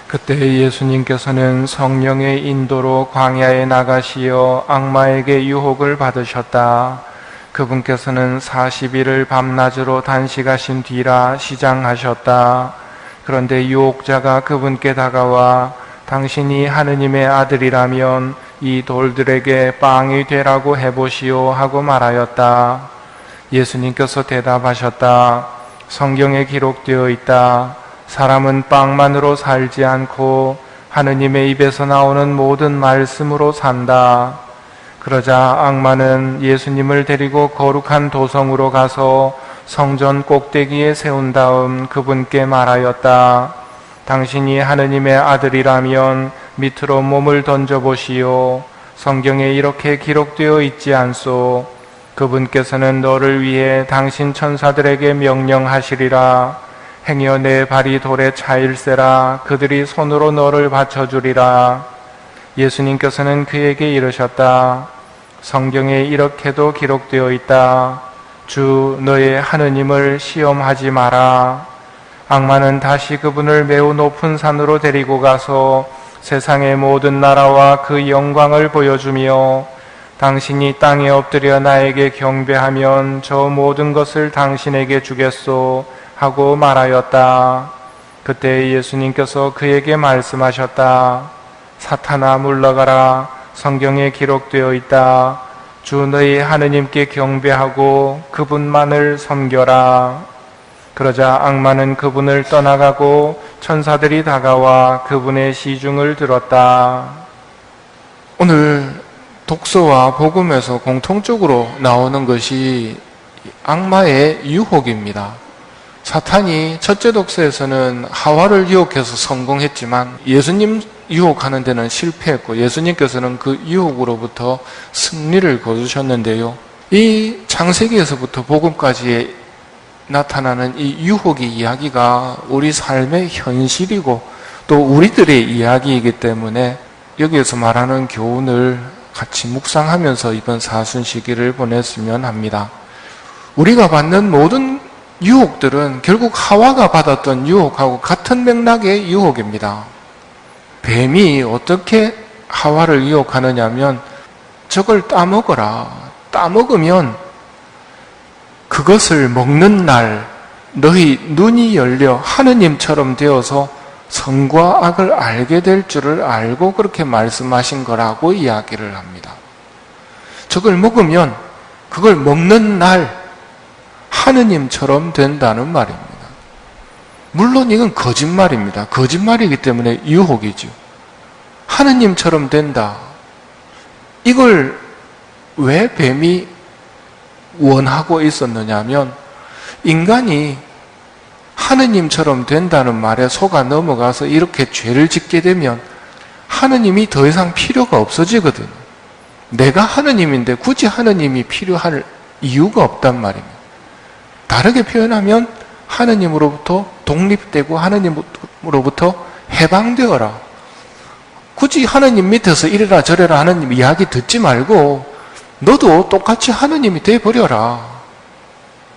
그때 예수님께서는 성령의 인도로 광야에 나가시어 악마에게 유혹을 받으셨다. 그분께서는 40일을 밤낮으로 단식하신 뒤라 시장하셨다. 그런데 유혹자가 그분께 다가와 당신이 하느님의 아들이라면 이 돌들에게 빵이 되라고 해보시오 하고 말하였다. 예수님께서 대답하셨다. 성경에 기록되어 있다. 사람은 빵만으로 살지 않고 하느님의 입에서 나오는 모든 말씀으로 산다. 그러자 악마는 예수님을 데리고 거룩한 도성으로 가서 성전 꼭대기에 세운 다음 그분께 말하였다. 당신이 하느님의 아들이라면 밑으로 몸을 던져보시오. 성경에 이렇게 기록되어 있지 않소. 그분께서는 너를 위해 당신 천사들에게 명령하시리라. 행여 내 발이 돌에 차일세라. 그들이 손으로 너를 받쳐주리라. 예수님께서는 그에게 이르셨다. 성경에 이렇게도 기록되어 있다. 주 너의 하느님을 시험하지 마라. 악마는 다시 그분을 매우 높은 산으로 데리고 가서 세상의 모든 나라와 그 영광을 보여주며 당신이 땅에 엎드려 나에게 경배하면 저 모든 것을 당신에게 주겠소 하고 말하였다. 그때 예수님께서 그에게 말씀하셨다. 사탄아 물러가라. 성경에 기록되어 있다. 주 너희 하느님께 경배하고 그분만을 섬겨라. 그러자 악마는 그분을 떠나가고 천사들이 다가와 그분의 시중을 들었다. 오늘 독서와 복음에서 공통적으로 나오는 것이 악마의 유혹입니다. 사탄이 첫째 독서에서는 하와를 유혹해서 성공했지만 예수님 유혹하는 데는 실패했고 예수님께서는 그 유혹으로부터 승리를 거두셨는데요. 이 창세기에서부터 복음까지 나타나는 이 유혹의 이야기가 우리 삶의 현실이고 또 우리들의 이야기이기 때문에 여기에서 말하는 교훈을 같이 묵상하면서 이번 사순 시기를 보냈으면 합니다. 우리가 받는 모든 유혹들은 결국 하와가 받았던 유혹하고 같은 맥락의 유혹입니다. 뱀이 어떻게 하와를 유혹하느냐 하면 저걸 따먹어라. 따먹으면 그것을 먹는 날 너희 눈이 열려 하느님처럼 되어서 선과 악을 알게 될 줄을 알고 그렇게 말씀하신 거라고 이야기를 합니다. 저걸 먹으면 그걸 먹는 날 하느님처럼 된다는 말입니다. 물론 이건 거짓말입니다. 거짓말이기 때문에 유혹이죠. 하느님처럼 된다. 이걸 왜 뱀이 원하고 있었느냐 하면 인간이 하느님처럼 된다는 말에 속아 넘어가서 이렇게 죄를 짓게 되면 하느님이 더 이상 필요가 없어지거든요. 내가 하느님인데 굳이 하느님이 필요할 이유가 없단 말입니다. 다르게 표현하면 하느님으로부터 독립되고 하느님으로부터 해방되어라. 굳이 하느님 밑에서 이래라 저래라 하느님 이야기 듣지 말고 너도 똑같이 하느님이 돼버려라.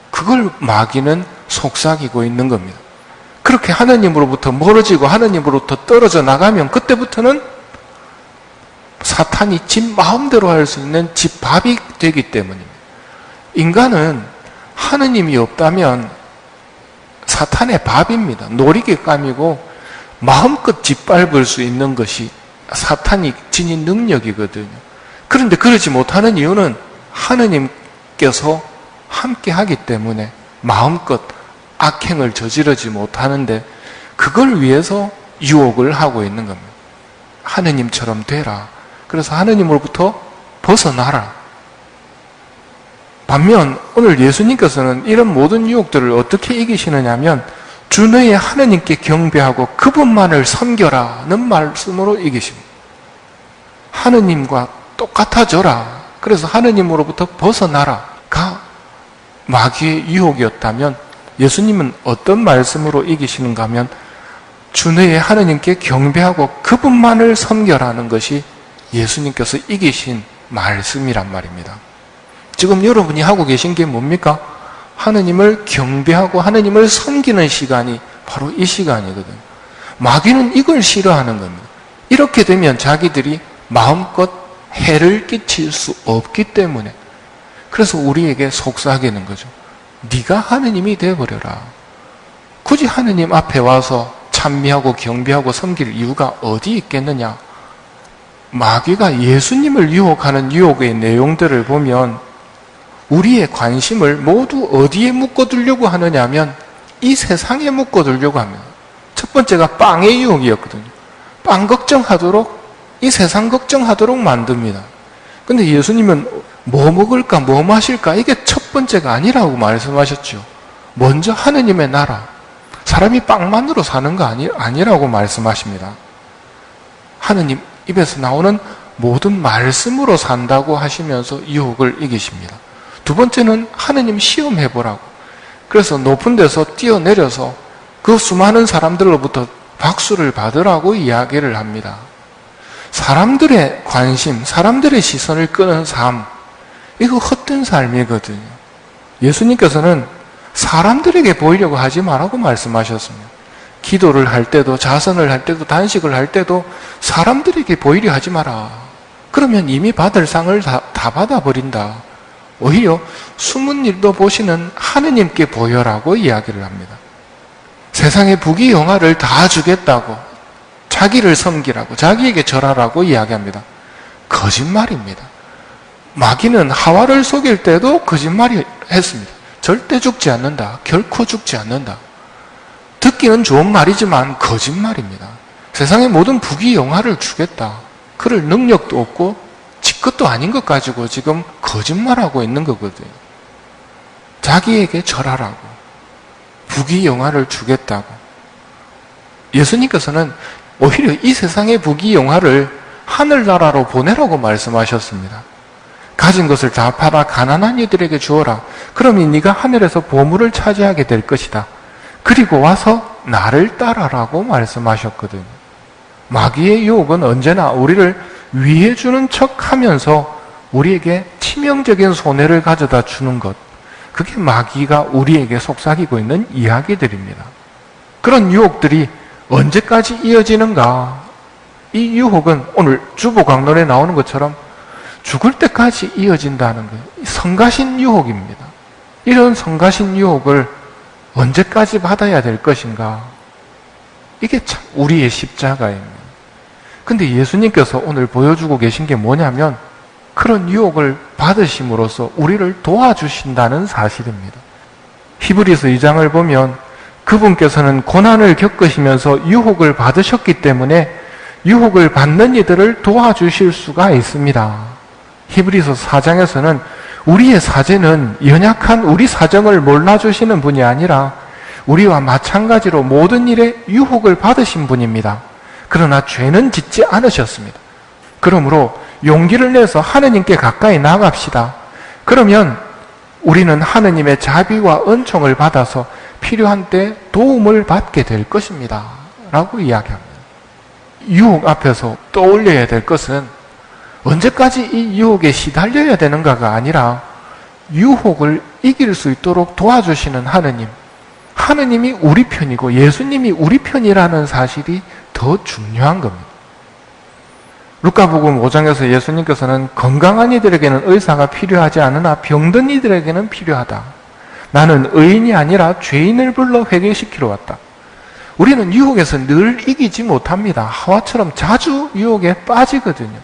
그걸 마귀는 속삭이고 있는 겁니다. 그렇게 하느님으로부터 멀어지고 하느님으로부터 떨어져 나가면 그때부터는 사탄이 집 마음대로 할 수 있는 집밥이 되기 때문입니다. 인간은 하느님이 없다면 사탄의 밥입니다. 놀이개감이고 마음껏 짓밟을 수 있는 것이 사탄이 지닌 능력이거든요. 그런데 그러지 못하는 이유는 하느님께서 함께 하기 때문에 마음껏 악행을 저지르지 못하는데 그걸 위해서 유혹을 하고 있는 겁니다. 하느님처럼 되라. 그래서 하느님으로부터 벗어나라. 반면 오늘 예수님께서는 이런 모든 유혹들을 어떻게 이기시느냐 하면 주 너의 하느님께 경배하고 그분만을 섬겨라는 말씀으로 이기십니다. 하느님과 똑같아져라. 그래서 하느님으로부터 벗어나라가 마귀의 유혹이었다면 예수님은 어떤 말씀으로 이기시는가 하면 주 너의 하느님께 경배하고 그분만을 섬겨라는 것이 예수님께서 이기신 말씀이란 말입니다. 지금 여러분이 하고 계신 게 뭡니까? 하느님을 경배하고 하느님을 섬기는 시간이 바로 이 시간이거든요. 마귀는 이걸 싫어하는 겁니다. 이렇게 되면 자기들이 마음껏 해를 끼칠 수 없기 때문에, 그래서 우리에게 속삭이는 거죠. 네가 하느님이 되어버려라. 굳이 하느님 앞에 와서 찬미하고 경배하고 섬길 이유가 어디 있겠느냐. 마귀가 예수님을 유혹하는 유혹의 내용들을 보면 우리의 관심을 모두 어디에 묶어두려고 하느냐 하면 이 세상에 묶어두려고 합니다. 첫 번째가 빵의 유혹이었거든요. 빵 걱정하도록, 이 세상 걱정하도록 만듭니다. 근데 예수님은 뭐 먹을까 뭐 마실까 이게 첫 번째가 아니라고 말씀하셨죠. 먼저 하느님의 나라, 사람이 빵만으로 사는 거 아니라고 말씀하십니다. 하느님 입에서 나오는 모든 말씀으로 산다고 하시면서 유혹을 이기십니다. 두 번째는 하느님 시험해보라고. 그래서 높은 데서 뛰어내려서 그 수많은 사람들로부터 박수를 받으라고 이야기를 합니다. 사람들의 관심, 사람들의 시선을 끄는 삶, 이거 헛된 삶이거든요. 예수님께서는 사람들에게 보이려고 하지 말라고 말씀하셨습니다. 기도를 할 때도, 자선을 할 때도, 단식을 할 때도 사람들에게 보이려 하지 마라. 그러면 이미 받을 상을 다 받아버린다. 오히려 숨은 일도 보시는 하느님께 보여라고 이야기를 합니다. 세상의 부귀영화를 다 주겠다고, 자기를 섬기라고, 자기에게 절하라고 이야기합니다. 거짓말입니다. 마귀는 하와를 속일 때도 거짓말이 했습니다. 절대 죽지 않는다. 결코 죽지 않는다. 듣기는 좋은 말이지만 거짓말입니다. 세상의 모든 부귀영화를 주겠다. 그럴 능력도 없고 지 것도 아닌 것 가지고 지금 거짓말하고 있는 거거든요. 자기에게 절하라고, 부귀영화를 주겠다고. 예수님께서는 오히려 이 세상의 부귀영화를 하늘나라로 보내라고 말씀하셨습니다. 가진 것을 다 팔아 가난한 이들에게 주어라. 그러면 네가 하늘에서 보물을 차지하게 될 것이다. 그리고 와서 나를 따라라고 말씀하셨거든요. 마귀의 유혹은 언제나 우리를 위해 주는 척하면서 우리에게 치명적인 손해를 가져다 주는 것, 그게 마귀가 우리에게 속삭이고 있는 이야기들입니다. 그런 유혹들이 언제까지 이어지는가? 이 유혹은 오늘 주보강론에 나오는 것처럼 죽을 때까지 이어진다는 거예요. 성가신 유혹입니다. 이런 성가신 유혹을 언제까지 받아야 될 것인가? 이게 참 우리의 십자가입니다. 근데 예수님께서 오늘 보여주고 계신 게 뭐냐면 그런 유혹을 받으심으로써 우리를 도와주신다는 사실입니다. 히브리서 2장을 보면 그분께서는 고난을 겪으시면서 유혹을 받으셨기 때문에 유혹을 받는 이들을 도와주실 수가 있습니다. 히브리서 4장에서는 우리의 사제는 연약한 우리 사정을 몰라주시는 분이 아니라 우리와 마찬가지로 모든 일에 유혹을 받으신 분입니다. 그러나 죄는 짓지 않으셨습니다. 그러므로 용기를 내서 하느님께 가까이 나갑시다. 그러면 우리는 하느님의 자비와 은총을 받아서 필요한 때 도움을 받게 될 것입니다. 라고 이야기합니다. 유혹 앞에서 떠올려야 될 것은 언제까지 이 유혹에 시달려야 되는가가 아니라 유혹을 이길 수 있도록 도와주시는 하느님, 하느님이 우리 편이고 예수님이 우리 편이라는 사실이 더 중요한 겁니다. 루카복음 5장에서 예수님께서는 건강한 이들에게는 의사가 필요하지 않으나 병든 이들에게는 필요하다. 나는 의인이 아니라 죄인을 불러 회개시키러 왔다. 우리는 유혹에서 늘 이기지 못합니다. 하와처럼 자주 유혹에 빠지거든요.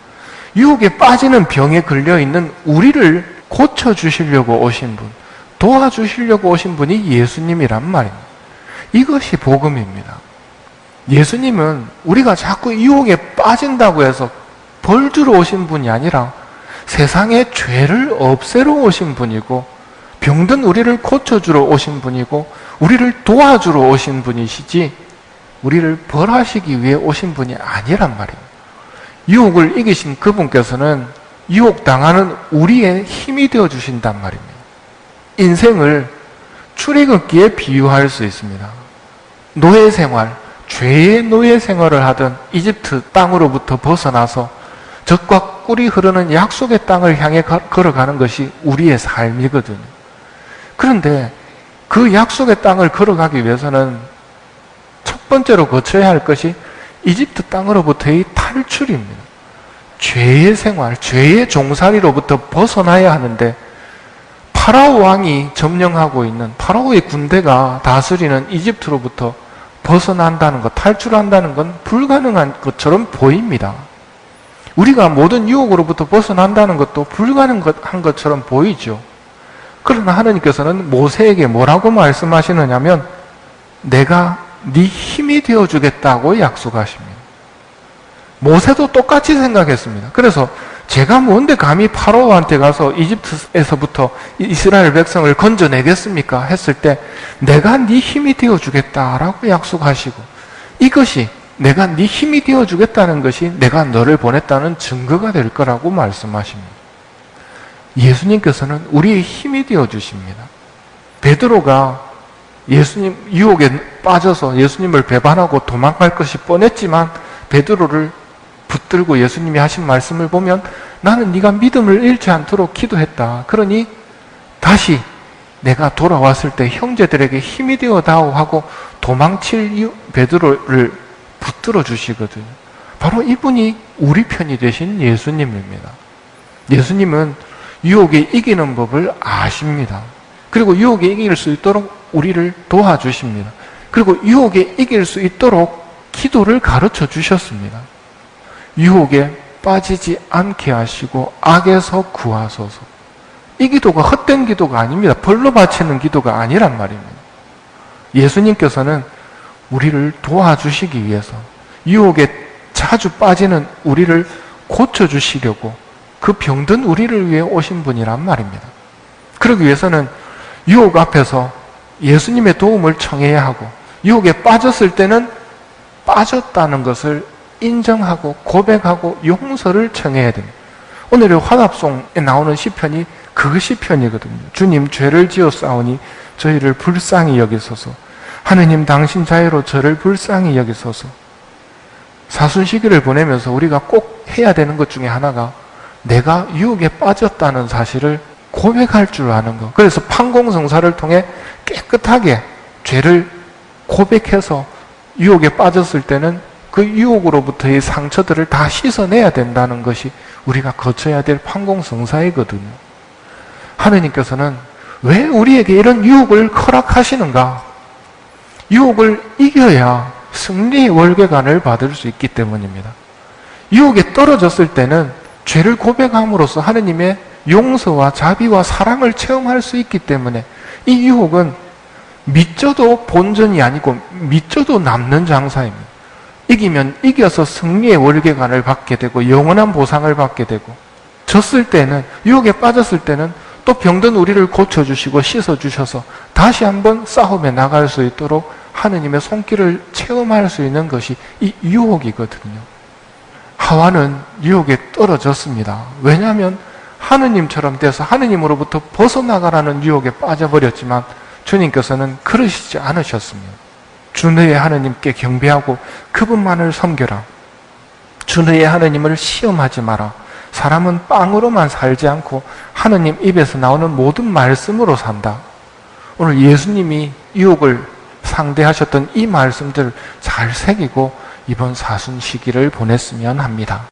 유혹에 빠지는 병에 걸려있는 우리를 고쳐주시려고 오신 분, 도와주시려고 오신 분이 예수님이란 말입니다. 이것이 복음입니다. 예수님은 우리가 자꾸 유혹에 빠진다고 해서 벌 주러 오신 분이 아니라 세상의 죄를 없애러 오신 분이고 병든 우리를 고쳐주러 오신 분이고 우리를 도와주러 오신 분이시지 우리를 벌하시기 위해 오신 분이 아니란 말입니다. 유혹을 이기신 그분께서는 유혹당하는 우리의 힘이 되어주신단 말입니다. 인생을 출애굽기에 비유할 수 있습니다. 노예 생활, 죄의 노예 생활을 하던 이집트 땅으로부터 벗어나서 적과 꿀이 흐르는 약속의 땅을 향해 걸어가는 것이 우리의 삶이거든요. 그런데 그 약속의 땅을 걸어가기 위해서는 첫 첫 번째로 거쳐야 할 것이 이집트 땅으로부터의 탈출입니다. 죄의 생활, 죄의 종살이로부터 벗어나야 하는데 파라오 왕이 점령하고 있는 파라오의 군대가 다스리는 이집트로부터 벗어난다는 것, 탈출한다는 건 불가능한 것처럼 보입니다. 우리가 모든 유혹으로부터 벗어난다는 것도 불가능한 것처럼 보이죠. 그러나 하나님께서는 모세에게 뭐라고 말씀하시느냐면 내가 네 힘이 되어주겠다고 약속하십니다. 모세도 똑같이 생각했습니다. 그래서 제가 뭔데 감히 파라오한테 가서 이집트에서부터 이스라엘 백성을 건져내겠습니까? 했을 때 내가 네 힘이 되어주겠다라고 약속하시고 이것이 내가 네 힘이 되어주겠다는 것이 내가 너를 보냈다는 증거가 될 거라고 말씀하십니다. 예수님께서는 우리의 힘이 되어주십니다. 베드로가 예수님 유혹에 빠져서 예수님을 배반하고 도망갈 것이 뻔했지만 베드로를 붙들고 예수님이 하신 말씀을 보면 나는 네가 믿음을 잃지 않도록 기도했다. 그러니 다시 내가 돌아왔을 때 형제들에게 힘이 되어다오 하고 도망칠 베드로를 붙들어 주시거든요. 바로 이분이 우리 편이 되신 예수님입니다. 예수님은 유혹에 이기는 법을 아십니다. 그리고 유혹에 이길 수 있도록 우리를 도와주십니다. 그리고 유혹에 이길 수 있도록 기도를 가르쳐 주셨습니다. 유혹에 빠지지 않게 하시고 악에서 구하소서. 이 기도가 헛된 기도가 아닙니다. 벌로 바치는 기도가 아니란 말입니다. 예수님께서는 우리를 도와주시기 위해서 유혹에 자주 빠지는 우리를 고쳐주시려고 그 병든 우리를 위해 오신 분이란 말입니다. 그러기 위해서는 유혹 앞에서 예수님의 도움을 청해야 하고 유혹에 빠졌을 때는 빠졌다는 것을 인정하고 고백하고 용서를 청해야 됩니다. 오늘의 화답송에 나오는 시편이 그 시편이거든요. 주님 죄를 지었사오니 저희를 불쌍히 여기소서. 하느님 당신 자애로 저를 불쌍히 여기소서. 사순시기를 보내면서 우리가 꼭 해야 되는 것 중에 하나가 내가 유혹에 빠졌다는 사실을 고백할 줄 아는 것. 그래서 판공성사를 통해 깨끗하게 죄를 고백해서 유혹에 빠졌을 때는 그 유혹으로부터의 상처들을 다 씻어내야 된다는 것이 우리가 거쳐야 될 판공성사이거든요. 하느님께서는 왜 우리에게 이런 유혹을 허락하시는가? 유혹을 이겨야 승리의 월계관을 받을 수 있기 때문입니다. 유혹에 떨어졌을 때는 죄를 고백함으로써 하느님의 용서와 자비와 사랑을 체험할 수 있기 때문에 이 유혹은 믿져도 본전이 아니고 믿져도 남는 장사입니다. 이기면 이겨서 승리의 월계관을 받게 되고 영원한 보상을 받게 되고 졌을 때는 유혹에 빠졌을 때는 또 병든 우리를 고쳐주시고 씻어주셔서 다시 한번 싸움에 나갈 수 있도록 하느님의 손길을 체험할 수 있는 것이 이 유혹이거든요. 하와는 유혹에 떨어졌습니다. 왜냐하면 하느님처럼 돼서 하느님으로부터 벗어나가라는 유혹에 빠져버렸지만 주님께서는 그러시지 않으셨습니다. 주 너의 하느님께 경배하고 그분만을 섬겨라. 주 너의 하느님을 시험하지 마라. 사람은 빵으로만 살지 않고 하느님 입에서 나오는 모든 말씀으로 산다. 오늘 예수님이 유혹을 상대하셨던 이 말씀들을 잘 새기고 이번 사순 시기를 보냈으면 합니다.